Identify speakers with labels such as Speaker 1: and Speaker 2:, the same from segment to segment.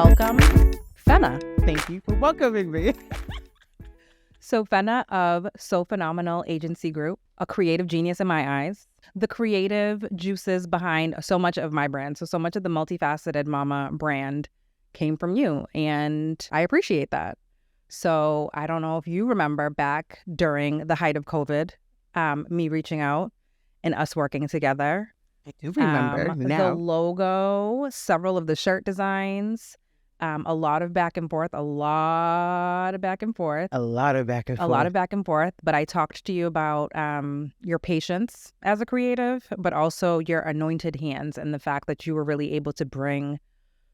Speaker 1: welcome Fena.
Speaker 2: Thank you for welcoming me.
Speaker 1: So Fena of So Phenomenal Agency Group, a creative genius in my eyes, the creative juices behind so much of my brand. So much of the Multifaceted Mama brand came from you, and I appreciate that. So I don't know if you remember back during the height of COVID, me reaching out and us working together.
Speaker 2: I do remember now.
Speaker 1: The logo, several of the shirt designs, a lot of back and forth. But I talked to you about your patience as a creative, but also your anointed hands and the fact that you were really able to bring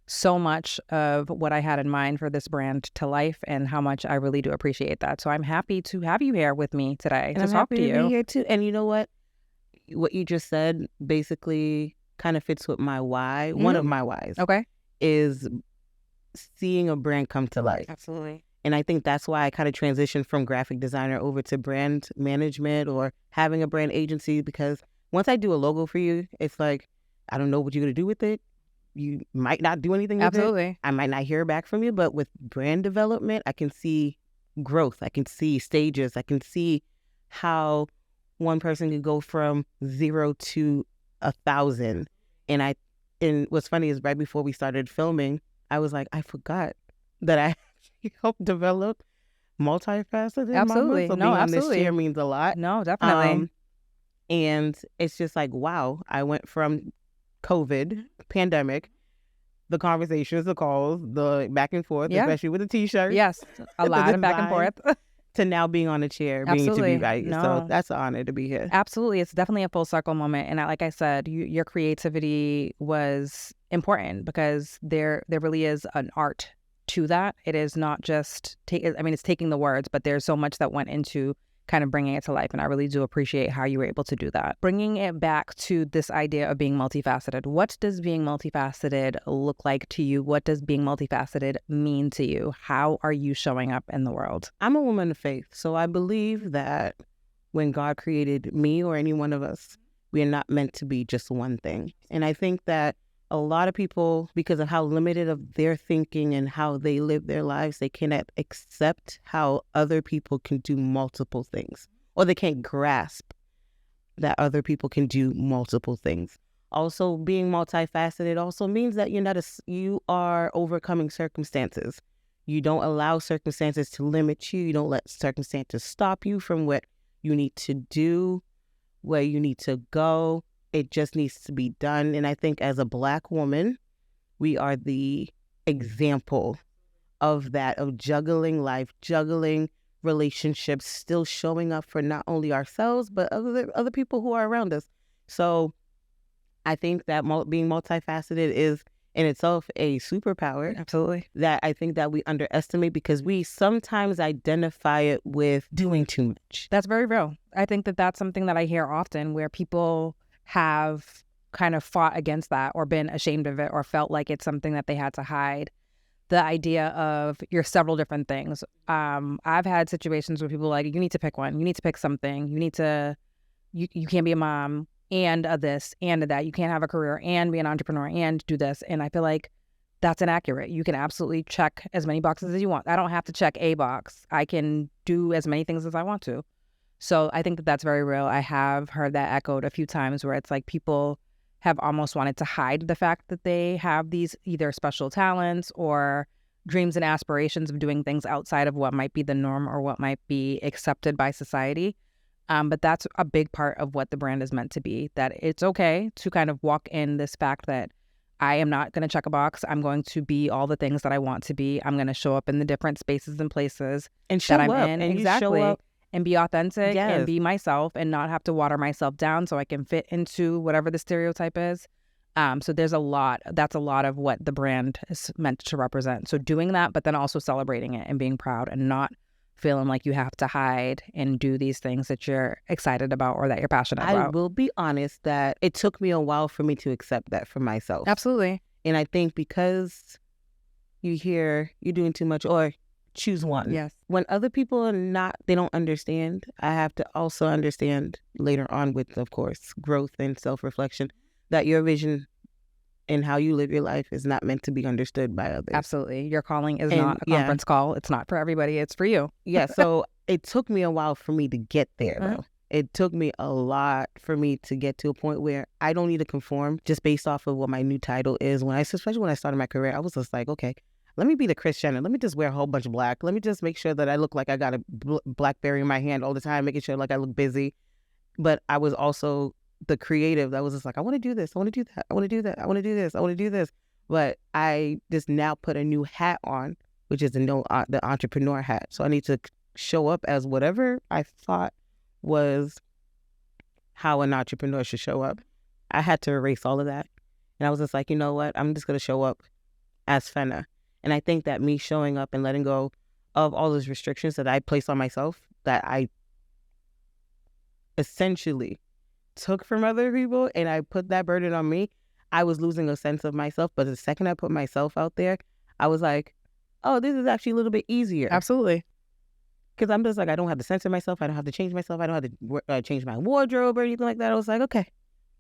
Speaker 1: so much of what I had in mind for this brand to life, and how much I really do appreciate that. So I'm happy to have you here with me today to talk to you.
Speaker 2: I'm happy to be here too. And you know what? What you just said basically kind of fits with my why. Mm-hmm. One of my whys.
Speaker 1: Okay.
Speaker 2: Is seeing a brand come to life.
Speaker 1: Absolutely.
Speaker 2: And I think that's why I kind of transitioned from graphic designer over to brand management or having a brand agency, because once I do a logo for you, it's like, I don't know what you're going to do with it. You might not do anything with it. I might not hear back from you. But with brand development, I can see growth. I can see stages. I can see how one person could go from 0 to 1,000. And what's funny is right before we started filming, I was like, I forgot that I actually helped develop Multifaceted.
Speaker 1: Absolutely.
Speaker 2: Mama. So being on this chair means a lot.
Speaker 1: No, definitely.
Speaker 2: And it's just like, wow, I went from COVID, pandemic, the conversations, the calls, the back and forth, especially with the t-shirts.
Speaker 1: Yes, a lot of back and forth.
Speaker 2: To now being on a chair,
Speaker 1: Absolutely.
Speaker 2: being interviewed.
Speaker 1: No.
Speaker 2: So that's an honor to be here.
Speaker 1: Absolutely. It's definitely a full circle moment. And like I said, your creativity was important because there really is an art to that. It is not just, it's taking the words, but there's so much that went into kind of bringing it to life. And I really do appreciate how you were able to do that. Bringing it back to this idea of being multifaceted. What does being multifaceted look like to you? What does being multifaceted mean to you? How are you showing up in the world?
Speaker 2: I'm a woman of faith. So I believe that when God created me or any one of us, we are not meant to be just one thing. And I think that a lot of people, because of how limited of their thinking and how they live their lives, they cannot accept how other people can do multiple things, or they can't grasp that other people can do multiple things. Also, being multifaceted also means that you are overcoming circumstances. You don't allow circumstances to limit you. You don't let circumstances stop you from what you need to do, where you need to go. It just needs to be done. And I think as a Black woman, we are the example of that, of juggling life, juggling relationships, still showing up for not only ourselves, but other people who are around us. So I think that being multifaceted is in itself a superpower.
Speaker 1: Absolutely.
Speaker 2: That I think that we underestimate because we sometimes identify it with doing too much.
Speaker 1: That's very real. I think that that's something that I hear often, where people have kind of fought against that or been ashamed of it or felt like it's something that they had to hide. The idea of you're several different things. I've had situations where people are like, you need to pick one. You need to pick something. You can't be a mom and a this and a that. You can't have a career and be an entrepreneur and do this. And I feel like that's inaccurate. You can absolutely check as many boxes as you want. I don't have to check a box. I can do as many things as I want to. So I think that that's very real. I have heard that echoed a few times where it's like people have almost wanted to hide the fact that they have these either special talents or dreams and aspirations of doing things outside of what might be the norm or what might be accepted by society. But that's a big part of what the brand is meant to be, that it's okay to kind of walk in this fact that I am not going to check a box. I'm going to be all the things that I want to be. I'm going to show up in the different spaces and places
Speaker 2: and show
Speaker 1: that I'm
Speaker 2: up.
Speaker 1: in.
Speaker 2: And
Speaker 1: exactly.
Speaker 2: You show up.
Speaker 1: And be authentic.
Speaker 2: Yes.
Speaker 1: And be myself and not have to water myself down so I can fit into whatever the stereotype is. So that's a lot of what the brand is meant to represent. So doing that, but then also celebrating it and being proud and not feeling like you have to hide and do these things that you're excited about or that you're passionate about.
Speaker 2: I will be honest that it took me a while for me to accept that for myself.
Speaker 1: Absolutely.
Speaker 2: And I think because you hear you're doing too much or choose one.
Speaker 1: Yes.
Speaker 2: When other people they don't understand, I have to also understand later on with, of course, growth and self-reflection, that your vision and how you live your life is not meant to be understood by others.
Speaker 1: Absolutely. Your calling is not a conference call. It's not for everybody. It's for you.
Speaker 2: Yeah. So it took me a while for me to get there, though. It took me a lot for me to get to a point where I don't need to conform just based off of what my new title is. Especially when I started my career, I was just like, okay, let me be the Kris Jenner. Let me just wear a whole bunch of black. Let me just make sure that I look like I got a BlackBerry in my hand all the time, making sure like I look busy. But I was also the creative that was just like, I want to do this. I want to do that. I want to do that. I want to do this. I want to do this. But I just now put a new hat on, which is the entrepreneur hat. So I need to show up as whatever I thought was how an entrepreneur should show up. I had to erase all of that. And I was just like, you know what? I'm just going to show up as Fena. And I think that me showing up and letting go of all those restrictions that I placed on myself, that I essentially took from other people and I put that burden on me, I was losing a sense of myself. But the second I put myself out there, I was like, oh, this is actually a little bit easier.
Speaker 1: Absolutely.
Speaker 2: Because I'm just like, I don't have to censor myself. I don't have to change myself. I don't have to change my wardrobe or anything like that. I was like, okay,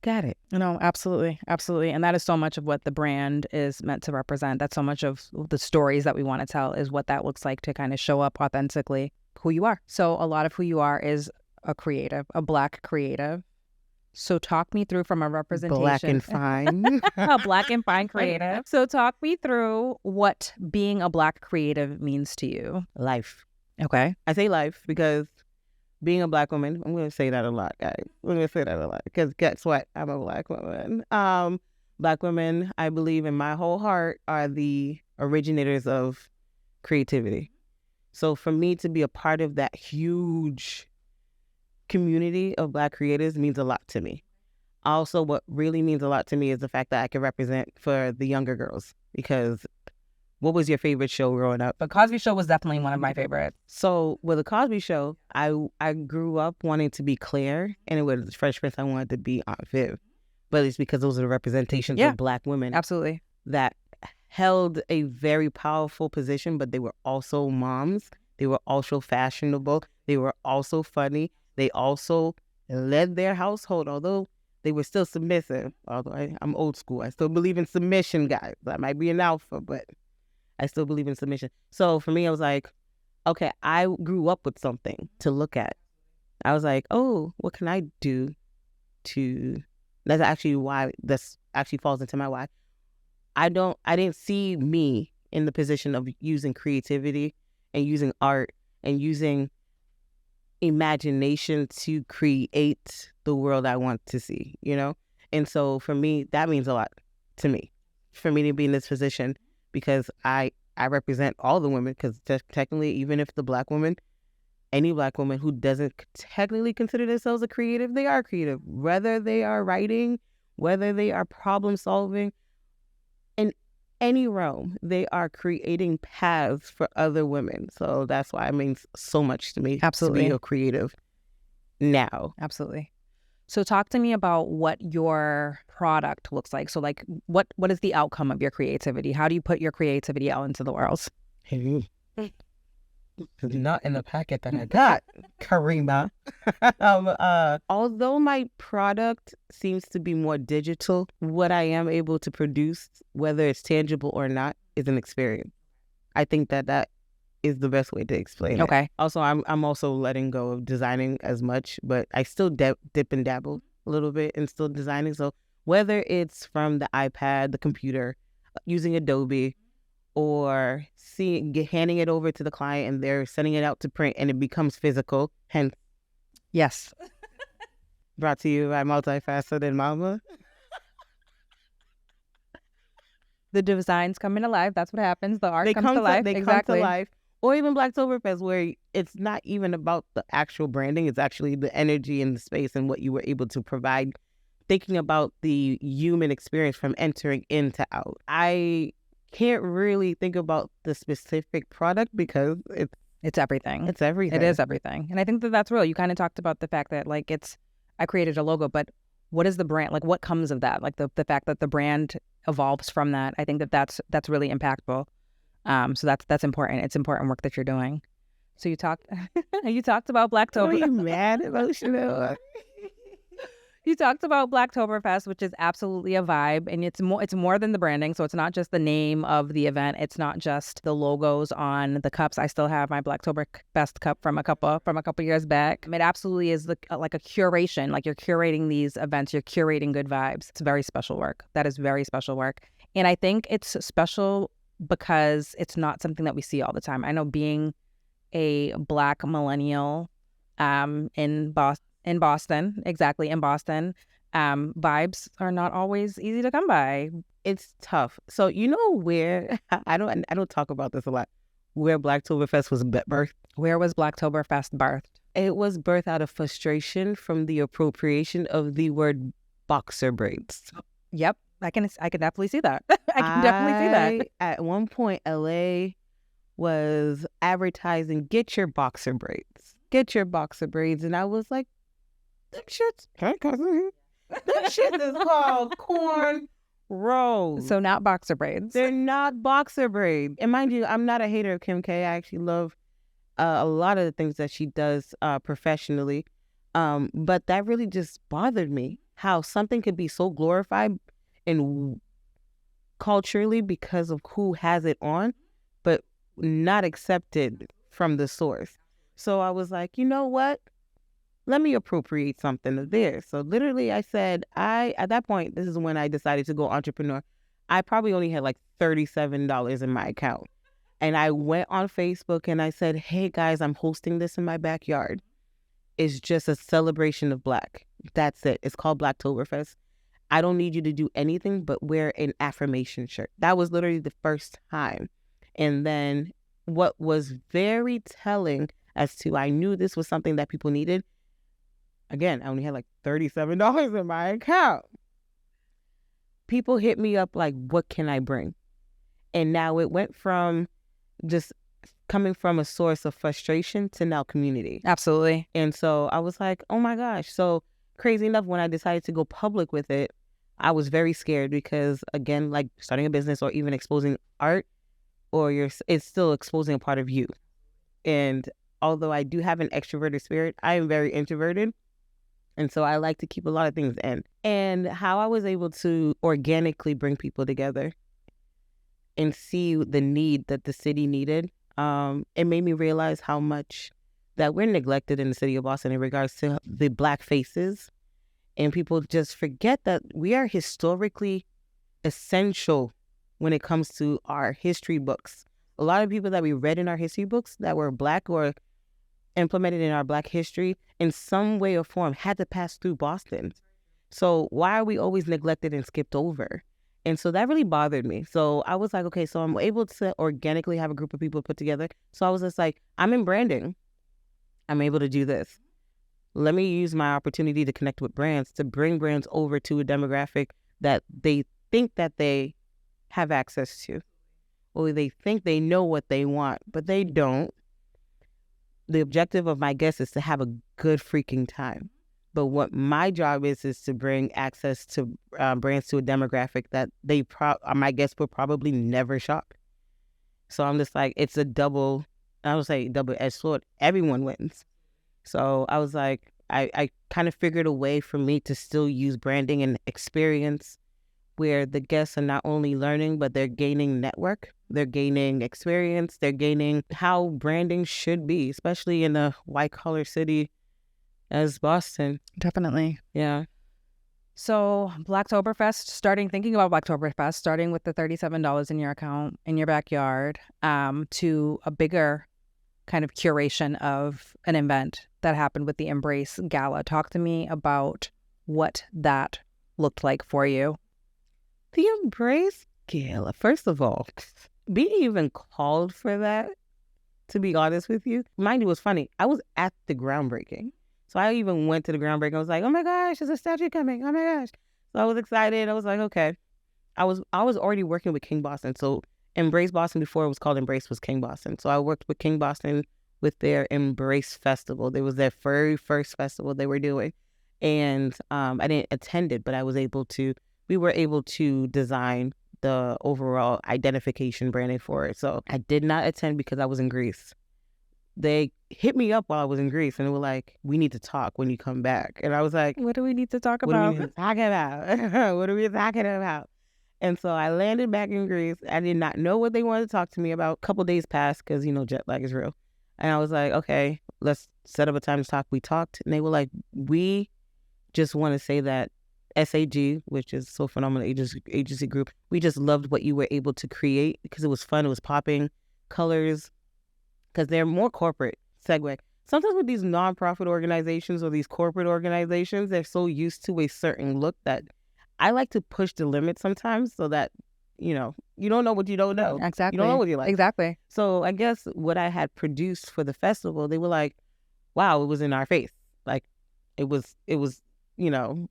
Speaker 2: got it.
Speaker 1: No, absolutely. Absolutely. And that is so much of what the brand is meant to represent. That's so much of the stories that we want to tell is what that looks like to kind of show up authentically who you are. So a lot of who you are is a creative, a Black creative. So talk me through from a representation.
Speaker 2: Black and fine.
Speaker 1: A Black and fine creative. So talk me through what being a Black creative means to you.
Speaker 2: Life.
Speaker 1: Okay.
Speaker 2: I say life because being a Black woman, I'm going to say that a lot, guys. I'm going to say that a lot because guess what? I'm a Black woman. Black women, I believe in my whole heart, are the originators of creativity. So for me to be a part of that huge community of Black creators means a lot to me. Also, what really means a lot to me is the fact that I can represent for the younger girls. Because what was your favorite show growing up?
Speaker 1: The Cosby Show was definitely one of my favorites.
Speaker 2: So with the Cosby Show, I grew up wanting to be Claire, and it was Fresh Prince I wanted to be Aunt Viv. But it's because those are the representations of Black women.
Speaker 1: Absolutely.
Speaker 2: That held a very powerful position, but they were also moms. They were also fashionable. They were also funny. They also led their household, although they were still submissive. Although I'm old school. I still believe in submission, guys. I might be an alpha, but I still believe in submission. So for me, I was like, okay, I grew up with something to look at. I was like, oh, what can I do to... That's actually why this actually falls into my why. I didn't see me in the position of using creativity and using art and using imagination to create the world I want to see, you know? And so for me, that means a lot to me, for me to be in this position, because I represent all the women, because technically, even if the Black woman, any Black woman who doesn't technically consider themselves a creative, they are creative. Whether they are writing, whether they are problem solving, in any realm, they are creating paths for other women. So that's why it means so much to me.
Speaker 1: Absolutely.
Speaker 2: To be a creative now.
Speaker 1: Absolutely. So talk to me about what your product looks like. So like what is the outcome of your creativity? How do you put your creativity out into the world?
Speaker 2: Not in the packet that I got, Karima. Although my product seems to be more digital, what I am able to produce, whether it's tangible or not, is an experience. I think that is the best way to explain it. Also, I'm also letting go of designing as much, but I still dip and dabble a little bit and still designing. So whether it's from the iPad, the computer, using Adobe, or handing it over to the client and they're sending it out to print and it becomes physical. Hence,
Speaker 1: yes,
Speaker 2: brought to you by Multifaceted Mama.
Speaker 1: The designs come into life. That's what happens. The art comes to life.
Speaker 2: They come to life. Or even Blacktoberfest, where it's not even about the actual branding. It's actually the energy and the space and what you were able to provide. Thinking about the human experience from entering in to out. I can't really think about the specific product because
Speaker 1: it's everything.
Speaker 2: It's everything.
Speaker 1: It is everything. And I think that's real. You kind of talked about the fact that like I created a logo, but what is the brand? Like what comes of that? Like the fact that the brand evolves from that. I think that's really impactful. So that's important. It's important work that you're doing. So you talked about Blacktober.
Speaker 2: Are you mad, emotional?
Speaker 1: You talked about Blacktoberfest, which is absolutely a vibe, and it's more than the branding. So it's not just the name of the event. It's not just the logos on the cups. I still have my Blacktoberfest cup from a couple years back. It absolutely is like a curation. Like you're curating these events. You're curating good vibes. It's very special work. That is very special work, and I think it's special because it's not something that we see all the time. I know being a Black millennial in Boston, vibes are not always easy to come by.
Speaker 2: It's tough. So you know where I don't talk about this a lot. Where Blacktoberfest was birthed.
Speaker 1: Where was Blacktoberfest birthed?
Speaker 2: It was birthed out of frustration from the appropriation of the word boxer braids.
Speaker 1: Yep, I can definitely see that. I can definitely see that.
Speaker 2: At one point, LA was advertising, get your boxer braids. Get your boxer braids. And I was like, them shits, that shit is called corn rolls.
Speaker 1: So not boxer braids.
Speaker 2: They're not boxer braids. And mind you, I'm not a hater of Kim K. I actually love a lot of the things that she does professionally. But that really just bothered me, how something could be so glorified and culturally because of who has it on, but not accepted from the source. So I was like, you know what? Let me appropriate something of theirs. So literally I said, at that point, this is when I decided to go entrepreneur. I probably only had like $37 in my account. And I went on Facebook and I said, hey guys, I'm hosting this in my backyard. It's just a celebration of Black. That's it. It's called Blacktoberfest. I don't need you to do anything but wear an affirmation shirt. That was literally the first time. And then what was very telling as to I knew this was something that people needed. Again, I only had like $37 in my account. People hit me up like, what can I bring? And now it went from just coming from a source of frustration to now community.
Speaker 1: Absolutely.
Speaker 2: And so I was like, oh my gosh. So crazy enough, when I decided to go public with it, I was very scared because, again, like starting a business or even exposing art, it's still exposing a part of you. And although I do have an extroverted spirit, I am very introverted. And so I like to keep a lot of things in. And how I was able to organically bring people together and see the need that the city needed, it made me realize how much that we're neglected in the city of Boston in regards to the Black faces. And people just forget that we are historically essential when it comes to our history books. A lot of people that we read in our history books that were Black or implemented in our Black history in some way or form had to pass through Boston. So why are we always neglected and skipped over? And so that really bothered me. So I was like, okay, so I'm able to organically have a group of people put together. So I was just like, I'm in branding. I'm able to do this. Let me use my opportunity to connect with brands, to bring brands over to a demographic that they think that they have access to, or they think they know what they want, but they don't. The objective of my guest is to have a good freaking time. But what my job is to bring access to brands to a demographic that my guests will probably never shop. So I'm just like, it's a double-edged sword. Everyone wins. So I was like, I kind of figured a way for me to still use branding and experience where the guests are not only learning, but they're gaining network, they're gaining experience, they're gaining how branding should be, especially in a white-collar city as Boston.
Speaker 1: Definitely.
Speaker 2: Yeah.
Speaker 1: So Blacktoberfest, thinking about Blacktoberfest, starting with the $37 in your account, in your backyard, to a bigger kind of curation of an event that happened with the Embrace Gala. Talk to me about what that looked like for you.
Speaker 2: The Embrace Gala, first of all, being even called for that, to be honest with you, mind you, it was funny. I was at the groundbreaking. So I even went to the groundbreaking. I was like, oh my gosh, there's a statue coming. Oh my gosh. So I was excited. I was like, okay. I was already working with King Boston. So Embrace Boston, before it was called Embrace, was King Boston. So I worked with King Boston with their Embrace Festival. It was their very first festival they were doing. And I didn't attend it, but we were able to design the overall identification branding for it. So I did not attend because I was in Greece. they hit me up while I was in Greece and they were like, we need to talk when you come back. And I was like,
Speaker 1: What do we need to talk
Speaker 2: what do
Speaker 1: about?
Speaker 2: we need to talk about? What are we talking about? And so I landed back in Greece. I did not know what they wanted to talk to me about. A couple days passed because, jet lag is real. And I was like, okay, let's set up a time to talk. We talked and they were like, we just want to say that SAG, which is So Phenomenal Agency Group, we just loved what you were able to create because it was fun. It was popping colors because they're more corporate. Segue. Sometimes with these nonprofit organizations or these corporate organizations, they're so used to a certain look that I like to push the limit sometimes so that, you don't know what you don't know.
Speaker 1: Exactly.
Speaker 2: You don't know what you like.
Speaker 1: Exactly.
Speaker 2: So I guess what I had produced for the festival, they were like, wow, it was in our face. Like it was,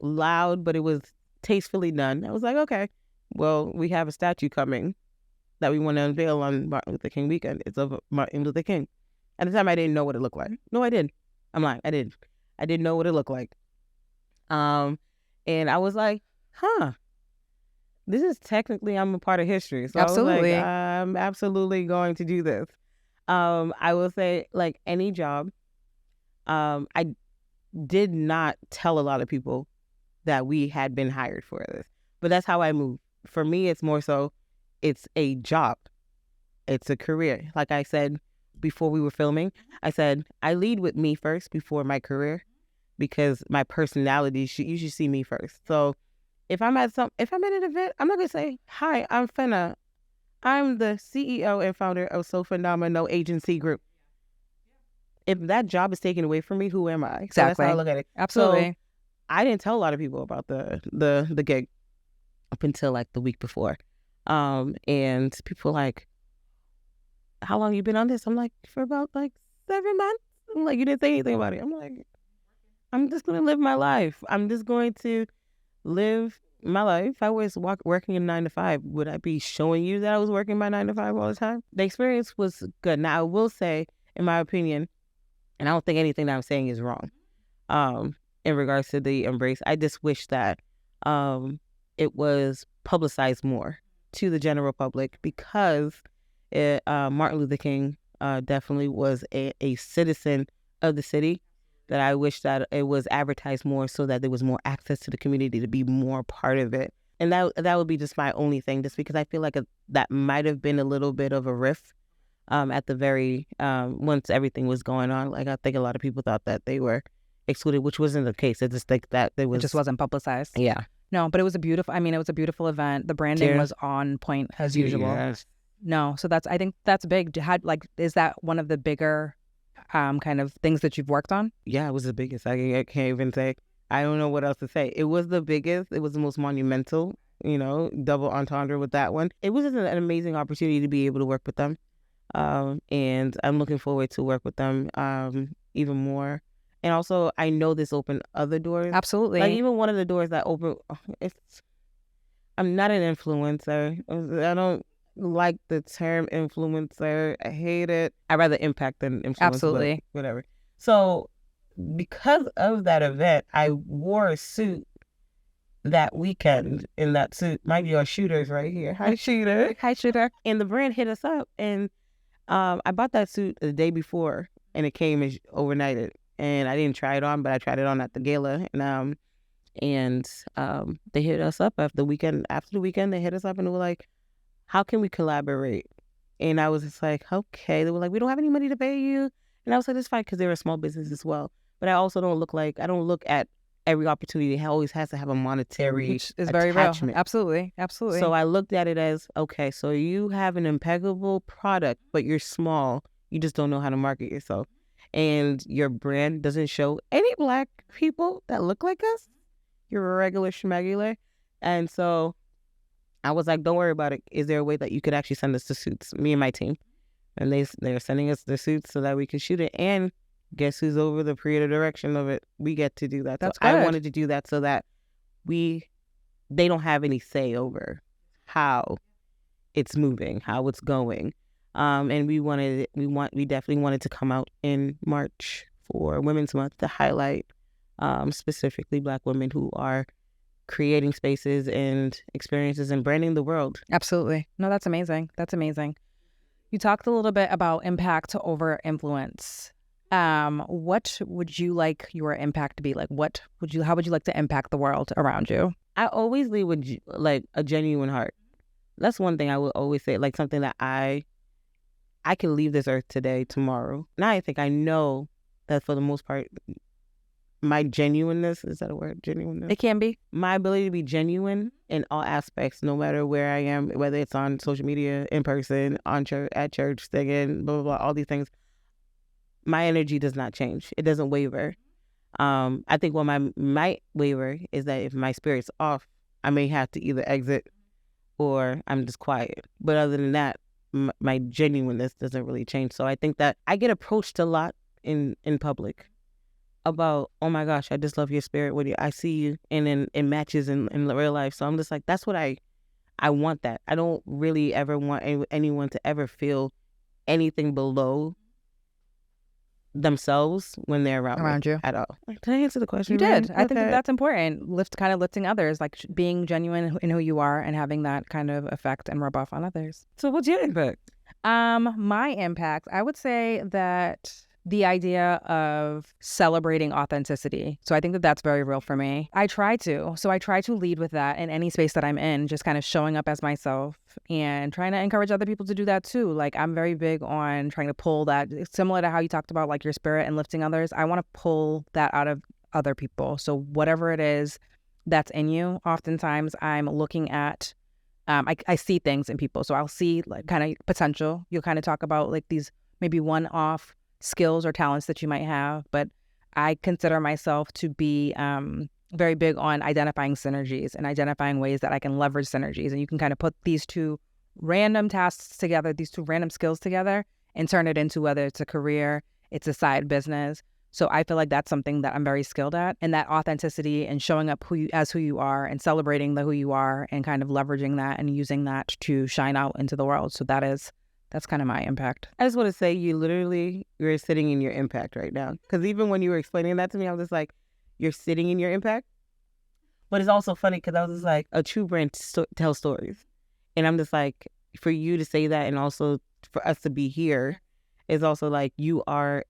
Speaker 2: loud, but it was tastefully done. I was like, okay, well, we have a statue coming that we want to unveil on Martin Luther King weekend. It's of Martin Luther King. At the time, I didn't know what it looked like. No, I did. I'm lying. I did. I didn't know what it looked like. And I was like, this is technically, I'm a part of history. So
Speaker 1: Absolutely.
Speaker 2: I was like, I'm absolutely going to do this. I will say, like any job, I did not tell a lot of people that we had been hired for this. But that's how I move. For me, it's more so, it's a job. It's a career. Like I said before we were filming, I said, I lead with me first before my career because my personality, you should see me first. So if I'm at an event, I'm not going to say, hi, I'm Fena. I'm the CEO and founder of So Phenomenal Agency Group. If that job is taken away from me, who am I?
Speaker 1: Exactly.
Speaker 2: So that's how I look at it.
Speaker 1: Absolutely.
Speaker 2: So I didn't tell a lot of people about the gig up until like the week before. And people were like, how long you been on this? I'm like, for about like 7 months. I'm like, you didn't say anything about it. I'm like, I'm just going to live my life. I'm just going to live my life. If I was working in 9 to 5, would I be showing you that I was working by 9 to 5 all the time? The experience was good. Now, I will say, in my opinion, and I don't think anything that I'm saying is wrong, in regards to the embrace, I just wish that it was publicized more to the general public because Martin Luther King definitely was a citizen of the city, that I wish that it was advertised more so that there was more access to the community to be more part of it. And that would be just my only thing, just because I feel like that might have been a little bit of a riff at the very, once everything was going on. Like, I think a lot of people thought that they were excluded, which wasn't the case. I just think that it
Speaker 1: just wasn't publicized.
Speaker 2: Yeah.
Speaker 1: No, but it was a beautiful event. The branding was on point as usual.
Speaker 2: Yes.
Speaker 1: No, so I think that's big. Is that one of the bigger kind of things that you've worked on?
Speaker 2: Yeah, it was the biggest. I can't even say. I don't know what else to say. It was the biggest. It was the most monumental, double entendre with that one. It was just an amazing opportunity to be able to work with them. And I'm looking forward to work with them even more. And also, I know this opened other doors.
Speaker 1: Absolutely.
Speaker 2: Like, even one of the doors that opened, I'm not an influencer. I don't like the term influencer. I hate it. I rather impact than influence.
Speaker 1: Absolutely.
Speaker 2: Whatever. So because of that event, I wore a suit that weekend. In that suit, might be our shooters right here. Hi, shooter.
Speaker 1: Hi, shooter.
Speaker 2: And the brand hit us up, and I bought that suit the day before, and it came as overnighted. And I didn't try it on, but I tried it on at the gala. And they hit us up after the weekend. After the weekend, they hit us up and they were like, how can we collaborate? And I was just like, okay. They were like, we don't have any money to pay you. And I was like, it's fine, because they're a small business as well. But I also don't look at every opportunity. It always has to have a monetary
Speaker 1: Which is very real.
Speaker 2: attachment.
Speaker 1: Absolutely. Absolutely.
Speaker 2: So I looked at it as, okay, so you have an impeccable product, but you're small. You just don't know how to market yourself. And your brand doesn't show any Black people that look like us. You're a regular schmegular. And so I was like, don't worry about it. Is there a way that you could actually send us the suits, me and my team? And they're sending us the suits so that we can shoot it. And guess who's over the creative direction of it? We get to do that.
Speaker 1: That's
Speaker 2: so
Speaker 1: good.
Speaker 2: I wanted to do that so that they don't have any say over how it's moving, how it's going. And we definitely wanted to come out in March for Women's Month to highlight specifically Black women who are creating spaces and experiences and branding the world.
Speaker 1: Absolutely. No, that's amazing. That's amazing. You talked a little bit about impact over influence. What would you like your impact to be? Like, how would you like to impact the world around you?
Speaker 2: I always lead with like a genuine heart. That's one thing I would always say, like something that I can leave this earth today, tomorrow. Now I know that for the most part, my genuineness, is that a word? Genuineness?
Speaker 1: It can be.
Speaker 2: My ability to be genuine in all aspects, no matter where I am, whether it's on social media, in person, on church, at church, singing, blah, blah, blah, all these things. My energy does not change. It doesn't waver. I think what might waver is that if my spirit's off, I may have to either exit or I'm just quiet. But other than that, my genuineness doesn't really change. So I think that I get approached a lot in public about, oh my gosh, I just love your spirit. I see you, and then it matches in real life. So I'm just like, that's what I want. That I don't really ever want anyone to ever feel anything below themselves when they're around
Speaker 1: you
Speaker 2: at all. Did I answer the question?
Speaker 1: You did. I think
Speaker 2: Okay.
Speaker 1: that's important. Lifting others, like being genuine in who you are and having that kind of effect and rub off on others.
Speaker 2: So what's your impact?
Speaker 1: My impact, I would say that the idea of celebrating authenticity. So I think that that's very real for me. I try to lead with that in any space that I'm in, just kind of showing up as myself and trying to encourage other people to do that too. Like, I'm very big on trying to pull that, similar to how you talked about like your spirit and lifting others. I want to pull that out of other people. So whatever it is that's in you, oftentimes I'm looking at, I see things in people. So I'll see like kind of potential. You'll kind of talk about like these maybe one-off skills or talents that you might have, but I consider myself to be very big on identifying synergies and identifying ways that I can leverage synergies. And you can kind of put these two random tasks together, these two random skills together, and turn it into whether it's a career, it's a side business. So I feel like that's something that I'm very skilled at, and that authenticity and showing up as who you are and celebrating who you are and kind of leveraging that and using that to shine out into the world. So that's kind of my impact.
Speaker 2: I just want to say you're sitting in your impact right now. Because even when you were explaining that to me, I was just like, you're sitting in your impact. But it's also funny because I was just like, a true brand tells stories. And I'm just like, for you to say that and also for us to be here is also like, you are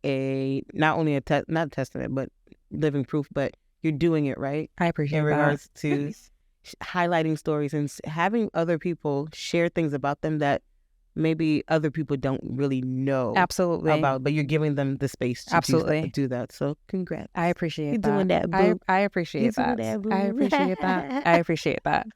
Speaker 2: not only not a testament, but living proof, but you're doing it right.
Speaker 1: I appreciate
Speaker 2: in
Speaker 1: that.
Speaker 2: regards to highlighting stories and having other people share things about them that maybe other people don't really know
Speaker 1: Absolutely
Speaker 2: about, but you're giving them the space to do that. So congrats.
Speaker 1: I appreciate
Speaker 2: You're
Speaker 1: that.
Speaker 2: doing that, boo.
Speaker 1: I appreciate that. I appreciate that. I appreciate that.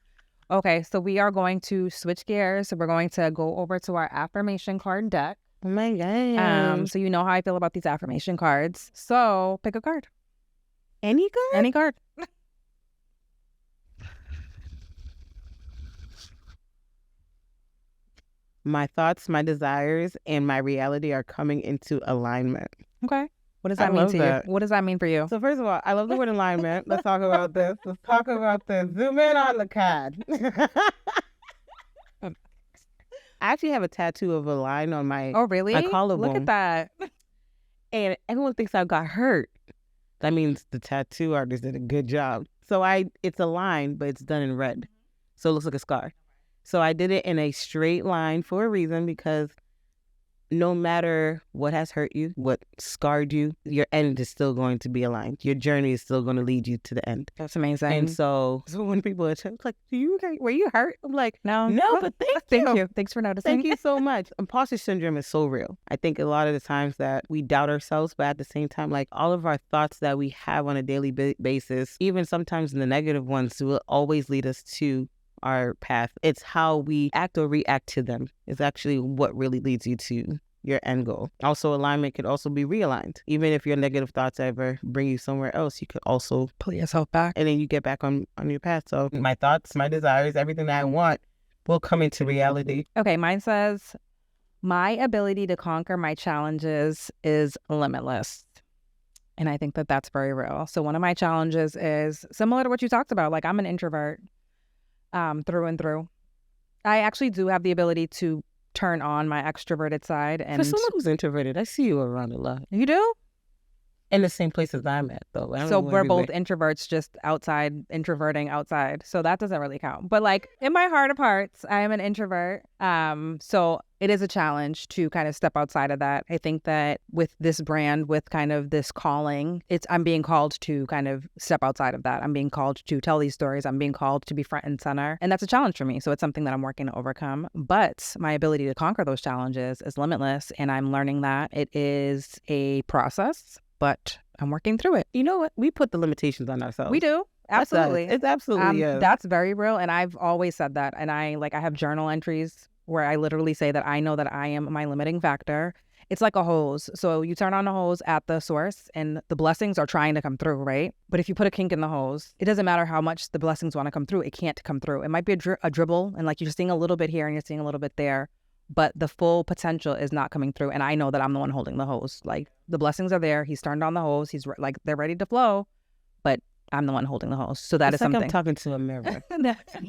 Speaker 1: Okay, so we are going to switch gears. So we're going to go over to our affirmation card deck.
Speaker 2: Oh my God.
Speaker 1: So you know how I feel about these affirmation cards. So pick a card.
Speaker 2: Any card?
Speaker 1: Any card.
Speaker 2: My thoughts, my desires, and my reality are coming into alignment.
Speaker 1: Okay. What does that mean to you? What does that mean for you?
Speaker 2: So first of all, I love the word alignment. Let's talk about this. Zoom in on the card. I actually have a tattoo of a line on my my collarbone.
Speaker 1: Look at that.
Speaker 2: And everyone thinks I got hurt. That means the tattoo artist did a good job. So it's a line, but it's done in red. So it looks like a scar. So I did it in a straight line for a reason, because no matter what has hurt you, what scarred you, your end is still going to be aligned. Your journey is still going to lead you to the end.
Speaker 1: That's amazing.
Speaker 2: And so when people are like, were you hurt? I'm like,
Speaker 1: no,
Speaker 2: but thank you.
Speaker 1: Thanks for noticing.
Speaker 2: Thank you so much. Imposter syndrome is so real. I think a lot of the times that we doubt ourselves, but at the same time, like all of our thoughts that we have on a daily basis, even sometimes the negative ones, will always lead us to our path. It's how we act or react to them is actually what really leads you to your end goal. Also, alignment could also be realigned. Even if your negative thoughts ever bring you somewhere else, you could also
Speaker 1: pull yourself back,
Speaker 2: and then you get back on your path. So my thoughts, my desires, everything that I want will come into reality.
Speaker 1: Okay, mine says, my ability to conquer my challenges is limitless. And I think that that's very real. So one of my challenges is similar to what you talked about. Like, I'm an introvert through and through. I actually do have the ability to turn on my extroverted side. And
Speaker 2: for someone who's introverted, I see you around a lot.
Speaker 1: You do?
Speaker 2: In the same place as I'm at, though. I don't
Speaker 1: So
Speaker 2: go
Speaker 1: we're
Speaker 2: everywhere.
Speaker 1: both introverts, just outside, introverting outside. So that doesn't really count. But like in my heart of hearts, I am an introvert. So it is a challenge to kind of step outside of that. I think that with this brand, with kind of this calling, I'm being called to kind of step outside of that. I'm being called to tell these stories. I'm being called to be front and center. And that's a challenge for me. So it's something that I'm working to overcome. But my ability to conquer those challenges is limitless. And I'm learning that it is a process, but I'm working through it.
Speaker 2: You know what? We put the limitations on ourselves.
Speaker 1: We do.
Speaker 2: That's us.
Speaker 1: Absolutely.
Speaker 2: It's absolutely us.
Speaker 1: That's very real. And I've always said that. And I have journal entries where I literally say that I know that I am my limiting factor. It's like a hose. So you turn on a hose at the source and the blessings are trying to come through, right? But if you put a kink in the hose, it doesn't matter how much the blessings want to come through. It can't come through. It might be a dribble and like you're seeing a little bit here and you're seeing a little bit there, but the full potential is not coming through. And I know that I'm the one holding the hose. Like the blessings are there. He's turned on the hose. He's like, they're ready to flow, but I'm the one holding the hose. So that
Speaker 2: it's
Speaker 1: is
Speaker 2: like
Speaker 1: something.
Speaker 2: I'm talking to a mirror.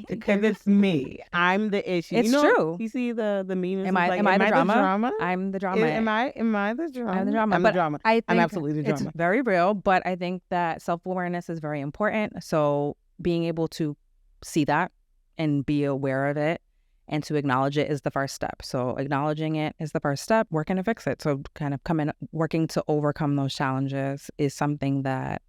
Speaker 2: Because it's me. I'm the issue.
Speaker 1: It's true.
Speaker 2: You see the meme?
Speaker 1: Am I the drama? I'm the drama.
Speaker 2: Am I the drama?
Speaker 1: I'm the drama.
Speaker 2: I'm
Speaker 1: but
Speaker 2: the drama.
Speaker 1: I think
Speaker 2: I'm absolutely the drama.
Speaker 1: It's very real, but I think that self-awareness is very important. So being able to see that and be aware of it and to acknowledge it is the first step. So acknowledging it is the first step, working to fix it. So kind of working to overcome those challenges is something that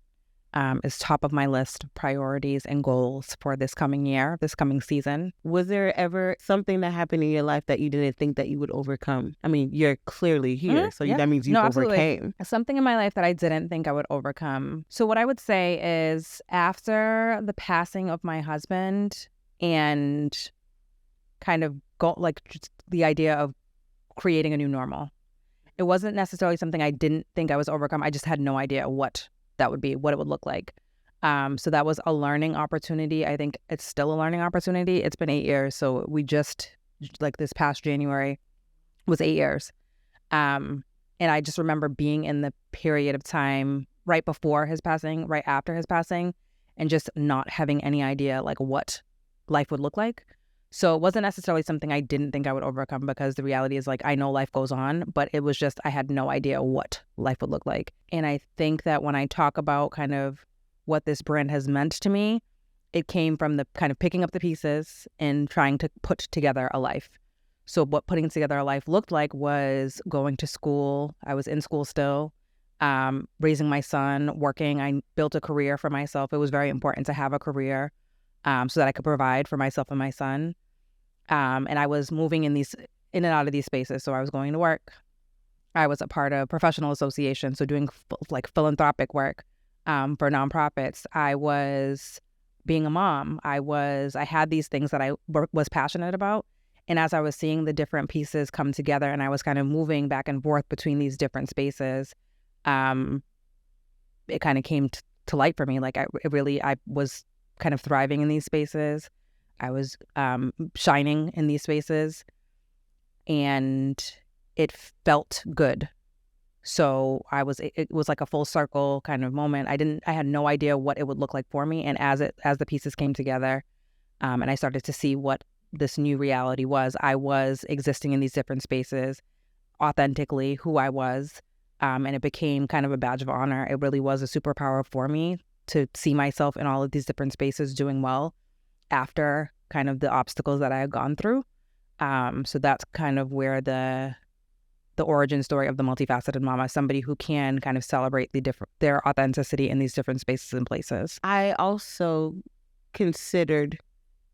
Speaker 1: is top of my list of priorities and goals for this coming year, this coming season.
Speaker 2: Was there ever something that happened in your life that you didn't think that you would overcome? I mean, you're clearly here, so that means you overcame.
Speaker 1: Something in my life that I didn't think I would overcome. So what I would say is after the passing of my husband and kind of just the idea of creating a new normal, it wasn't necessarily something I didn't think I was overcome. I just had no idea what that would be, what it would look like. So that was a learning opportunity. I think it's still a learning opportunity. It's been 8 years. So we just, like this past January was 8 years. And I just remember being in the period of time right before his passing, right after his passing, and just not having any idea like what life would look like. So it wasn't necessarily something I didn't think I would overcome, because the reality is like I know life goes on, but it was just I had no idea what life would look like. And I think that when I talk about kind of what this brand has meant to me, it came from the kind of picking up the pieces and trying to put together a life. So what putting together a life looked like was going to school. I was in school still, raising my son, working. I built a career for myself. It was very important to have a career so that I could provide for myself and my son. And I was moving in and out of these spaces. So I was going to work. I was a part of professional associations, so doing like philanthropic work for nonprofits. I was being a mom. I had these things that I was passionate about. And as I was seeing the different pieces come together and I was kind of moving back and forth between these different spaces, it kind of came to light for me. Like I was kind of thriving in these spaces. I was shining in these spaces, and it felt good. So it was like a full circle kind of moment. I had no idea what it would look like for me. And as the pieces came together, and I started to see what this new reality was, I was existing in these different spaces, authentically who I was. And it became kind of a badge of honor. It really was a superpower for me to see myself in all of these different spaces doing well after kind of the obstacles that I had gone through. So that's kind of where the origin story of the multifaceted mama, somebody who can kind of celebrate their authenticity in these different spaces and places.
Speaker 2: I also considered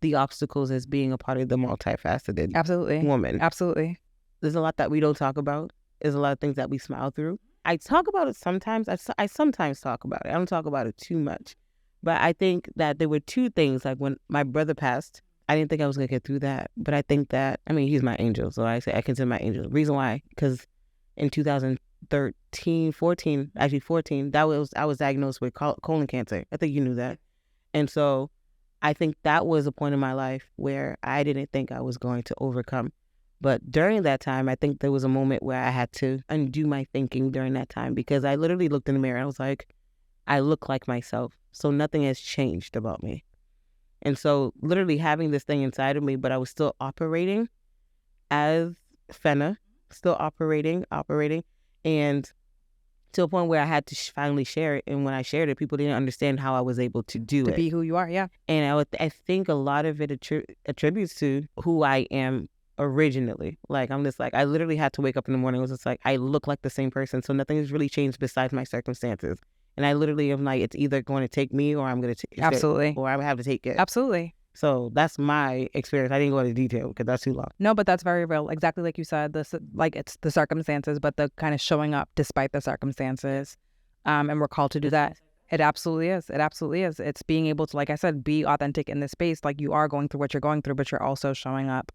Speaker 2: the obstacles as being a part of the multifaceted woman.
Speaker 1: Absolutely.
Speaker 2: There's a lot that we don't talk about. There's a lot of things that we smile through. I talk about it sometimes. I sometimes talk about it. I don't talk about it too much. But I think that there were two things. Like when my brother passed, I didn't think I was going to get through that. But I think that, he's my angel. So I consider my angel. The reason why, because in 2013, 14, I was diagnosed with colon cancer. I think you knew that. And so I think that was a point in my life where I didn't think I was going to overcome. But during that time, I think there was a moment where I had to undo my thinking during that time, because I literally looked in the mirror and I was like, I look like myself. So nothing has changed about me. And so literally having this thing inside of me, but I was still operating as Fena, still operating. And to a point where I had to finally share it. And when I shared it, people didn't understand how I was able to do
Speaker 1: To
Speaker 2: it.
Speaker 1: be who you are, yeah.
Speaker 2: And I think a lot of it attributes to who I am originally. Like, I'm just like, I literally had to wake up in the morning. It was just like, I look like the same person. So nothing has really changed besides my circumstances. And I literally am like, it's either going to take me or I'm going to take
Speaker 1: Absolutely.
Speaker 2: or I have to take it.
Speaker 1: Absolutely.
Speaker 2: So that's my experience. I didn't go into detail because that's too long.
Speaker 1: No, but that's very real. Exactly like you said, this, like, it's the circumstances, but the kind of showing up despite the circumstances. And we're called to do that. It absolutely is. It absolutely is. It's being able to, like I said, be authentic in this space. Like, you are going through what you're going through, but you're also showing up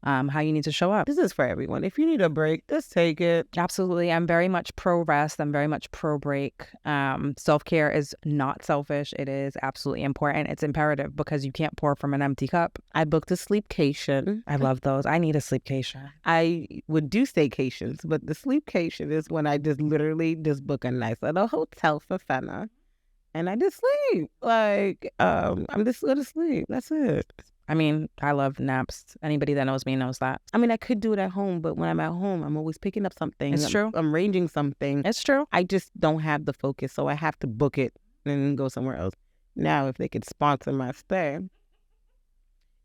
Speaker 1: how you need to show up.
Speaker 2: This is for everyone. If you need a break, just take it.
Speaker 1: Absolutely. I'm very much pro rest. I'm very much pro break. Self-care is not selfish. It is absolutely important. It's imperative because you can't pour from an empty cup.
Speaker 2: I booked a sleepcation.
Speaker 1: I love those. I need a sleepcation.
Speaker 2: I would do staycations, but the sleepcation is when I just literally just book a nice little hotel for Fena and I just sleep. Like, I'm just going to sleep. That's it.
Speaker 1: I mean, I love naps. Anybody that knows me knows that.
Speaker 2: I mean, I could do it at home, but when I'm at home, I'm always picking up something.
Speaker 1: It's true.
Speaker 2: I'm arranging something.
Speaker 1: It's true.
Speaker 2: I just don't have the focus, so I have to book it and then go somewhere else. Now, if they could sponsor my stay,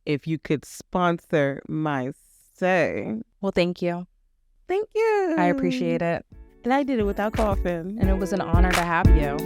Speaker 2: if you could sponsor my stay.
Speaker 1: Well, thank you.
Speaker 2: Thank you.
Speaker 1: I appreciate it.
Speaker 2: And I did it without coughing.
Speaker 1: And it was an honor to have you.